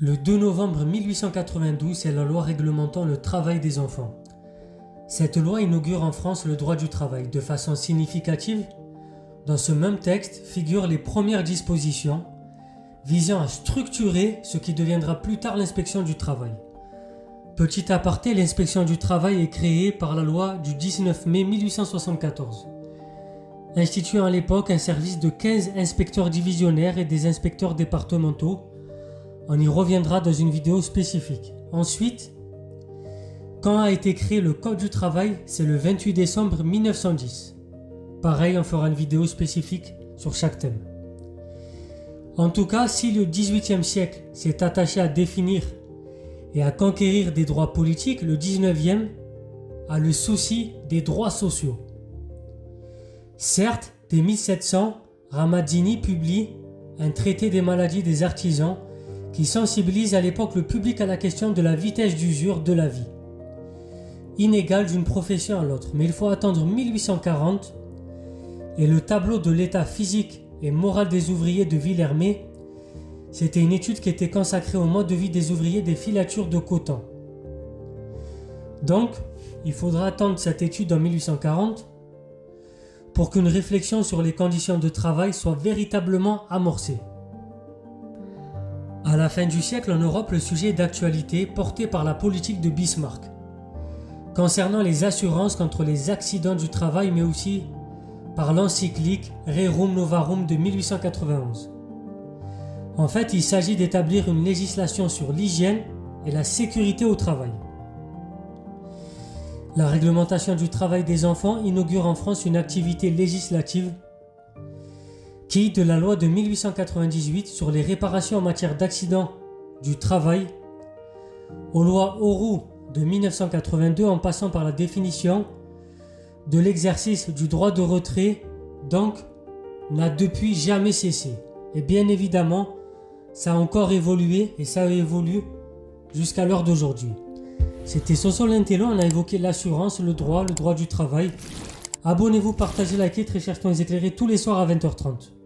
Le 2 novembre 1892, c'est la loi réglementant le travail des enfants. Cette loi inaugure en France le droit du travail. De façon significative, dans ce même texte figurent les premières dispositions visant à structurer ce qui deviendra plus tard l'inspection du travail. Petit aparté, l'inspection du travail est créée par la loi du 19 mai 1874, instituant à l'époque un service de 15 inspecteurs divisionnaires et des inspecteurs départementaux. On y reviendra dans une vidéo spécifique. Ensuite, quand a été créé le Code du travail, c'est le 28 décembre 1910. Pareil, on fera une vidéo spécifique sur chaque thème. En tout cas, si le XVIIIe siècle s'est attaché à définir et à conquérir des droits politiques, le XIXe a le souci des droits sociaux. Certes, dès 1700, Ramazzini publie un traité des maladies des artisans qui sensibilise à l'époque le public à la question de la vitesse d'usure de la vie, inégale d'une profession à l'autre. Mais il faut attendre 1840 et le tableau de l'état physique et moral des ouvriers de Villermé, c'était une étude qui était consacrée au mode de vie des ouvriers des filatures de coton. Donc, il faudra attendre cette étude en 1840 pour qu'une réflexion sur les conditions de travail soit véritablement amorcée. À la fin du siècle, en Europe, le sujet est d'actualité porté par la politique de Bismarck, concernant les assurances contre les accidents du travail, mais aussi par l'encyclique Rerum Novarum de 1891. En fait, il s'agit d'établir une législation sur l'hygiène et la sécurité au travail. La réglementation du travail des enfants inaugure en France une activité législative qui, de la loi de 1898 sur les réparations en matière d'accidents du travail, aux lois Auroux de 1982 en passant par la définition de l'exercice du droit de retrait, donc n'a depuis jamais cessé. Et bien évidemment, ça a encore évolué et ça évolue jusqu'à l'heure d'aujourd'hui. C'était Soso l'Intello, on a évoqué l'assurance, le droit du travail. Abonnez-vous, partagez, likez, très cher temps éclairé tous les soirs à 20h30.